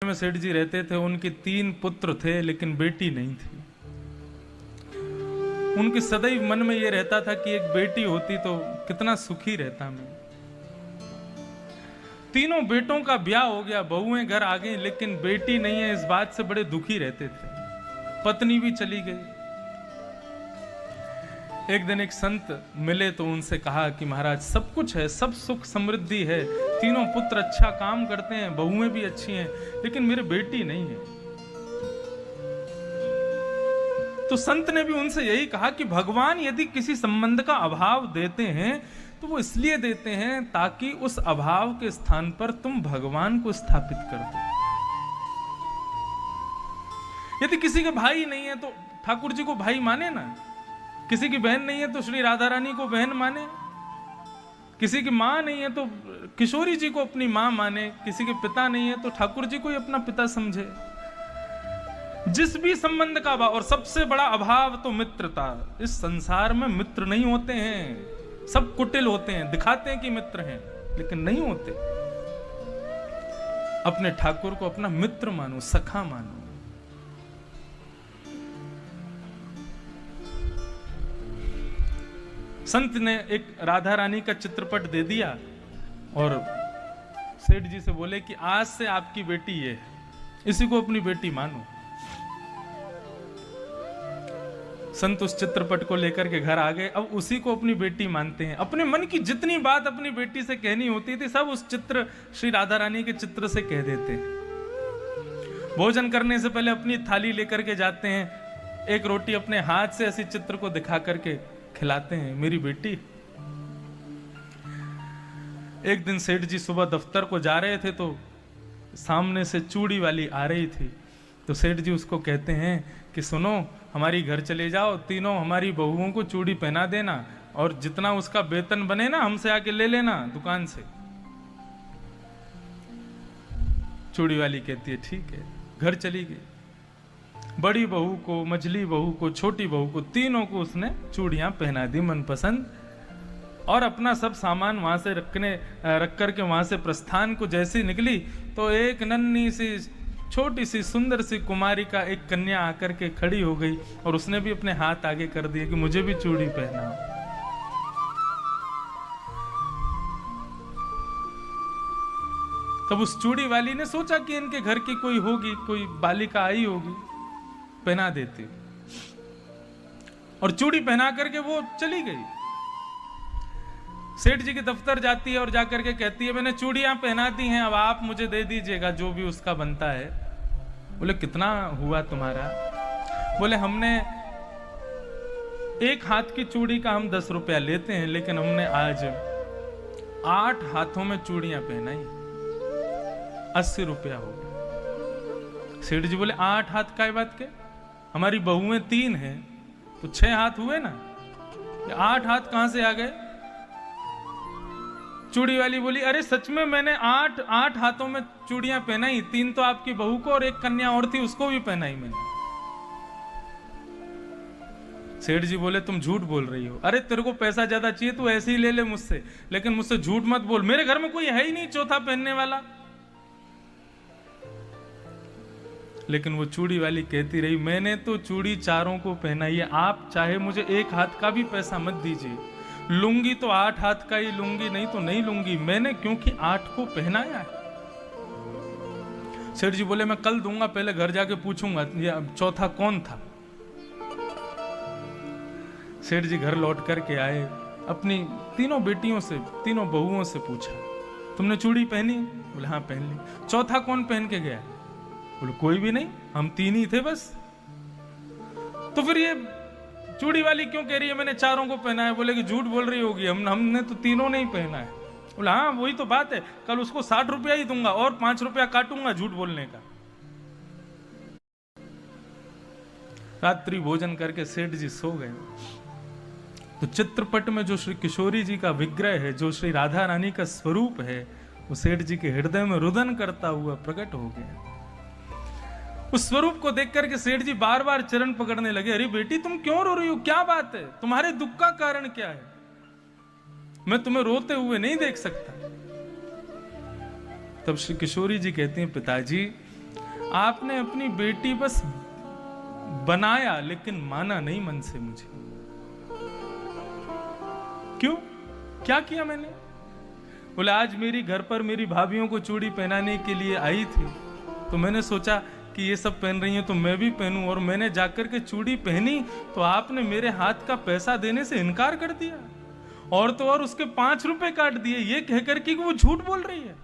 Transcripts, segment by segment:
में सेठ जी रहते थे, उनके 3 पुत्र थे लेकिन बेटी नहीं थी। उनके सदैव मन में यह रहता था कि एक बेटी होती तो कितना सुखी रहता मैं। तीनों बेटों का ब्याह हो गया, बहुएं घर आ गई, लेकिन बेटी नहीं है, इस बात से बड़े दुखी रहते थे। पत्नी भी चली गई। एक दिन एक संत मिले तो उनसे कहा कि महाराज सब कुछ है, सब सुख समृद्धि है, तीनों पुत्र अच्छा काम करते हैं, बहुएं भी अच्छी हैं, लेकिन मेरे बेटी नहीं है। तो संत ने भी उनसे यही कहा कि भगवान यदि किसी संबंध का अभाव देते हैं तो वो इसलिए देते हैं ताकि उस अभाव के स्थान पर तुम भगवान को स्थापित कर दो। यदि किसी के भाई नहीं है तो ठाकुर जी को भाई माने ना, किसी की बहन नहीं है तो श्री राधा रानी को बहन माने, किसी की मां नहीं है तो किशोरी जी को अपनी मां माने, किसी के पिता नहीं है तो ठाकुर जी को ही अपना पिता समझे। जिस भी संबंध का अभाव, और सबसे बड़ा अभाव तो मित्रता। इस संसार में मित्र नहीं होते हैं, सब कुटिल होते हैं, दिखाते हैं कि मित्र हैं लेकिन नहीं होते। अपने ठाकुर को अपना मित्र मानो, सखा मानो। संत ने एक राधा रानी का चित्रपट दे दिया और सेठ जी से बोले कि आज से आपकी बेटी ये है, इसी को अपनी बेटी मानो। संत उस चित्रपट को लेकर के घर आ गए, अब उसी को अपनी बेटी मानते हैं। अपने मन की जितनी बात अपनी बेटी से कहनी होती थी सब उस चित्र, श्री राधा रानी के चित्र से कह देते हैं। भोजन करने से पहले अपनी थाली लेकर के जाते हैं, एक रोटी अपने हाथ से ऐसी चित्र को दिखा करके खिलाते हैं, मेरी बेटी। एक दिन सेठ जी सुबह दफ्तर को जा रहे थे तो सामने से चूड़ी वाली आ रही थी, तो सेठ जी उसको कहते हैं कि सुनो, हमारी घर चले जाओ, तीनों हमारी बहुओं को चूड़ी पहना देना और जितना उसका वेतन बने ना हमसे आके ले लेना दुकान से। चूड़ी वाली कहती है ठीक है, घर चली गई। बड़ी बहू को, मझली बहू को, छोटी बहू को, तीनों को उसने चूड़ियां पहना दी मनपसंद, और अपना सब सामान वहां से रख करके वहां से प्रस्थान को जैसी निकली तो एक नन्ही सी छोटी सी सुंदर सी कुमारी का एक कन्या आकर के खड़ी हो गई और उसने भी अपने हाथ आगे कर दिए कि मुझे भी चूड़ी पहनाओ। तब उस चूड़ी वाली ने सोचा कि इनके घर की कोई होगी, कोई बालिका आई होगी, पहना देती, और चूड़ी पहना करके वो चली गई। सेठ जी के दफ्तर जाती है और जाकर के कहती है मैंने चूड़ियां पहना दी हैं, अब आप मुझे दे दीजिएगा जो भी उसका बनता है। बोले कितना हुआ तुम्हारा? बोले हमने एक हाथ की चूड़ी का हम 10 रुपया लेते हैं, लेकिन हमने आज 8 हाथों में चूड़ियां पहनाई, 80 रुपया हो गया। सेठ जी बोले 8 हाथ काय बात के, हमारी बहुएं 3 हैं तो 6 हाथ हुए ना, 8 हाथ कहां से आ गए? चूड़ी वाली बोली अरे सच में मैंने 8 हाथों में चूड़ियां पहनाई, 3 तो आपकी बहू को और एक कन्या और थी उसको भी पहनाई मैंने। सेठ जी बोले तुम झूठ बोल रही हो। अरे तेरे को पैसा ज्यादा चाहिए तू ऐसे ही ले ले मुझसे, लेकिन मुझसे झूठ मत बोल, मेरे घर में कोई है ही नहीं चौथा पहनने वाला। लेकिन वो चूड़ी वाली कहती रही मैंने तो चूड़ी चारों को पहनाई है, आप चाहे मुझे 1 हाथ का भी पैसा मत दीजिए, लूंगी तो 8 हाथ का ही लूंगी, नहीं तो नहीं लूंगी, मैंने क्योंकि 8 को पहनाया है। सेठ जी बोले मैं कल दूंगा, पहले घर जाके पूछूंगा ये चौथा कौन था। सेठ जी घर लौट करके आए, अपनी तीनों बेटियों से, तीनों बहुओं से पूछा तुमने चूड़ी पहनी? बोले हाँ पहन ली। चौथा कौन पहन के गया? बोले कोई भी नहीं, हम 3 ही थे बस। तो फिर ये चूड़ी वाली क्यों कह रही है मैंने चारों को पहना है? बोले कि झूठ बोल रही होगी, हमने तो तीनों नहीं पहना है। बोला हाँ वही तो बात है, कल उसको 60 रुपया ही दूंगा और 5 रुपया काटूंगा झूठ बोलने का। रात्रि भोजन करके सेठ जी सो गए। तो चित्रपट में जो श्री किशोरी जी का विग्रह है, जो श्री राधा रानी का स्वरूप है, वो सेठ जी के हृदय में रुदन करता हुआ प्रकट हो गया। उस स्वरूप को देख करके सेठ जी बार बार चरण पकड़ने लगे। अरे बेटी तुम क्यों रो रही हो, क्या बात है, तुम्हारे दुख का कारण क्या है? मैं तुम्हें रोते हुए नहीं देख सकता। तब श्री किशोरी जी कहती हैं पिताजी आपने अपनी बेटी बस बनाया लेकिन माना नहीं मन से मुझे। क्यों? क्या किया मैंने? बोले आज मेरी घर पर मेरी भाभीयों को चूड़ी पहनाने के लिए आई थी, तो मैंने सोचा कि ये सब पहन रही हैं तो मैं भी पहनूं, और मैंने जाकर के चूड़ी पहनी तो आपने मेरे हाथ का पैसा देने से इनकार कर दिया, और तो और उसके 5 रुपए काट दिए, ये कहकर कि वो झूठ बोल रही है।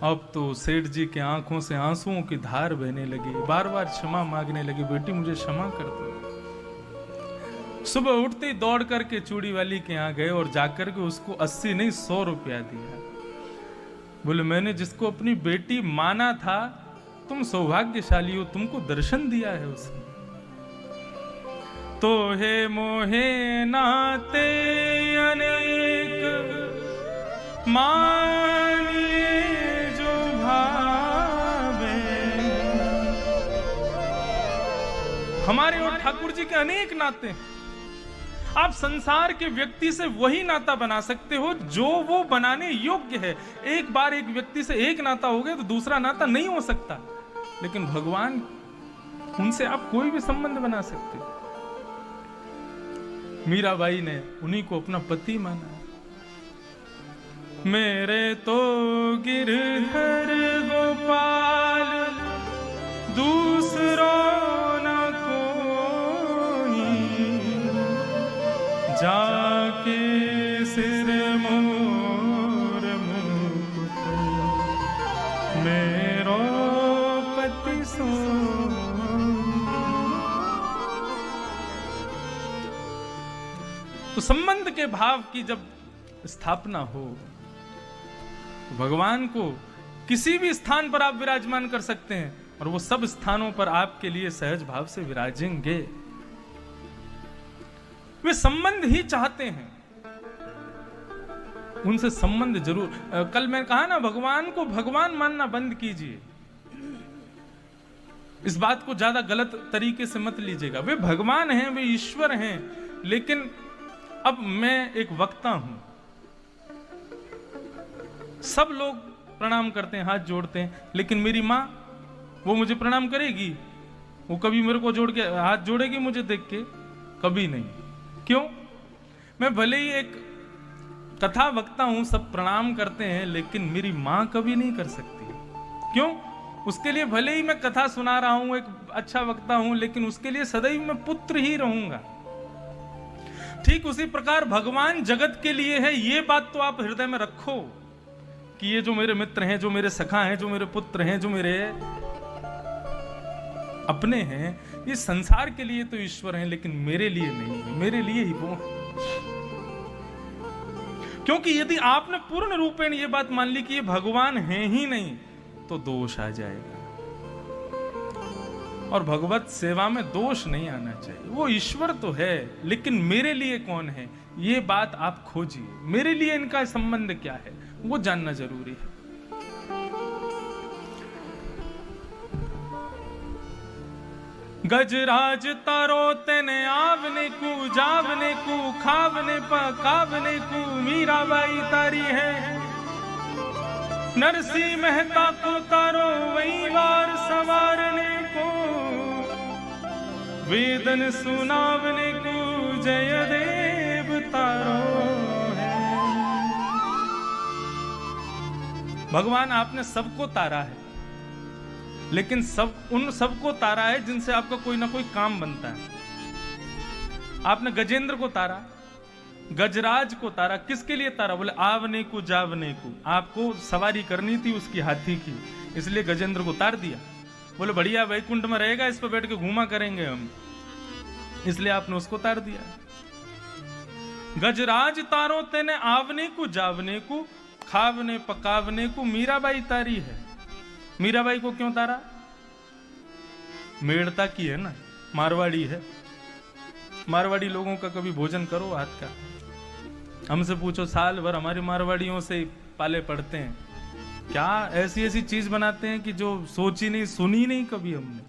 अब तो सेठ जी के आंखों से आंसुओं की धार बहने लगी, बार बार क्षमा मांगने लगी, बेटी मुझे क्षमा कर दो। सुबह उठते ही दौड़ करके चूड़ी वाली के यहाँ गए और जाकर के उसको 80 नहीं 100 रुपया दिया। बोले मैंने जिसको अपनी बेटी माना था, तुम सौभाग्यशाली हो, तुमको दर्शन दिया है उसने। तो हे मोहे नाते अनेक मानिए जो भावे। हमारे और ठाकुर जी के अनेक नाते हैं। आप संसार के व्यक्ति से वही नाता बना सकते हो जो वो बनाने योग्य है। एक बार एक व्यक्ति से एक नाता हो गया तो दूसरा नाता नहीं हो सकता, लेकिन भगवान, उनसे आप कोई भी संबंध बना सकते हो। मीराबाई ने उन्हीं को अपना पति माना। मेरे तो गिरधर गोपाल दूसरों न कोई, जाके सिर मोर मुकुट मेरो पति सो। तो संबंध के भाव की जब स्थापना हो, भगवान को किसी भी स्थान पर आप विराजमान कर सकते हैं और वो सब स्थानों पर आपके लिए सहज भाव से विराजेंगे। वे संबंध ही चाहते हैं, उनसे संबंध जरूर। कल मैंने कहा ना, भगवान को भगवान मानना बंद कीजिए। इस बात को ज्यादा गलत तरीके से मत लीजिएगा। वे भगवान हैं, वे ईश्वर हैं, लेकिन अब मैं एक वक्ता हूं। सब लोग प्रणाम करते हैं, हाथ जोड़ते हैं, लेकिन मेरी मां, वो मुझे प्रणाम करेगी? वो कभी मेरे को जोड़ के हाथ जोड़ेगी मुझे देख के? कभी नहीं। क्यों? मैं भले ही एक कथा वक्ता हूं, सब प्रणाम करते हैं, लेकिन मेरी मां कभी नहीं कर सकती। क्यों? उसके लिए भले ही मैं कथा सुना रहा हूं, एक अच्छा वक्ता हूं, लेकिन उसके लिए सदैव मैं पुत्र ही रहूंगा। ठीक उसी प्रकार भगवान जगत के लिए है, ये बात तो आप हृदय में रखो कि ये जो मेरे मित्र हैं, जो मेरे सखा हैं, जो मेरे पुत्र हैं, जो मेरे अपने हैं, ये संसार के लिए तो ईश्वर हैं, लेकिन मेरे लिए नहीं है, मेरे लिए ही वो। क्योंकि यदि आपने पूर्ण रूपेण ये बात मान ली कि ये भगवान हैं ही नहीं, तो दोष आ जाएगा। और भगवत सेवा में दोष नहीं आना चाहिए। वो ईश्वर तो है, लेकिन मेरे लिए कौन है, ये बात आप खोजिए। मेरे लिए इनका संबंध क्या है, वो जानना जरूरी है। गजराज तारो तेने आवने को, जावने को, खावने पकावने को मीराबाई तारी है। नरसिंह मेहता को तारो वही बार सवारने को, वेदन सुनावने को जयदेव तारो है। भगवान आपने सबको तारा है, लेकिन उन सबको तारा है जिनसे आपका कोई ना कोई काम बनता है। आपने गजेंद्र को तारा, गजराज को तारा। किसके लिए तारा? बोले आवने को जावने को, आपको सवारी करनी थी उसकी हाथी की, इसलिए गजेंद्र को तार दिया। बोले बढ़िया वैकुंठ में रहेगा, इस पर बैठ के घूमा करेंगे हम, इसलिए आपने उसको तार दिया। गजराज तारो तेने आवने को, जावने को, खावने पकावने को मीराबाई तारी है। मीराबाई को क्यों तारा? मेड़ता की है ना, मारवाड़ी है। मारवाड़ी लोगों का कभी भोजन करो हाथ का? हमसे पूछो, साल भर हमारे मारवाड़ियों से पाले पड़ते हैं, क्या ऐसी ऐसी चीज बनाते हैं कि जो सोची नहीं, सुनी नहीं कभी हमने।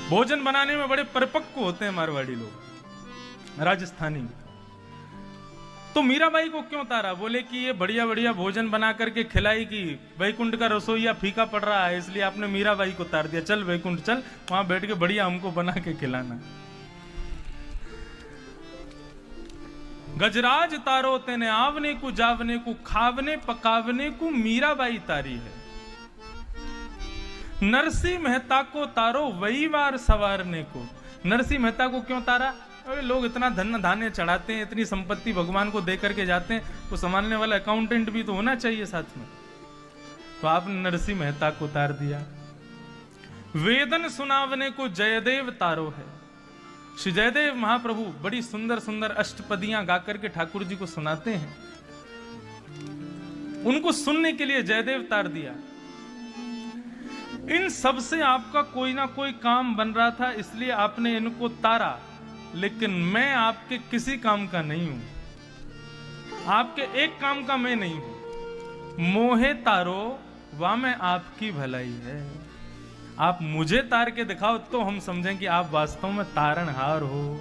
भोजन बनाने में बड़े परिपक्व होते हैं मारवाड़ी लोग, राजस्थानी। तो मीराबाई को क्यों तारा? बोले कि ये बढ़िया बढ़िया भोजन बना करके खिलाई कि वैकुंठ का रसोईया फीका पड़ रहा है, इसलिए आपने मीराबाई को तार दिया। चल वैकुंठ चल, वहां बैठ के बढ़िया हमको बना के खिलाना। गजराज तारो तेने आवने को जावने को, खावने पकावने को मीराबाई तारी है। नरसिंह मेहता को तारो वही बार सवारने को। नरसिंह मेहता को क्यों तारा? अरे लोग इतना धन धान्य चढ़ाते हैं, इतनी संपत्ति भगवान को दे करके जाते हैं, वो संभालने वाला अकाउंटेंट भी तो होना चाहिए साथ में। तो आपने नरसिंह मेहता को तार दिया। वेदन सुनावने को जयदेव तारो है। श्री जयदेव महाप्रभु बड़ी सुंदर सुंदर अष्टपदियां गा करके ठाकुर जी को सुनाते हैं, उनको सुनने के लिए जयदेव तार दिया। इन सब से आपका कोई ना कोई काम बन रहा था, इसलिए आपने इनको तारा। लेकिन मैं आपके किसी काम का नहीं हूं, आपके एक काम का मैं नहीं हूं। मोहे तारो वा मैं आपकी भलाई है। आप मुझे तार के दिखाओ तो हम समझें कि आप वास्तव में तारणहार हो,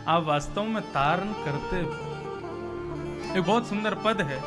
आप वास्तव में तारण करते हो। एक बहुत सुंदर पद है।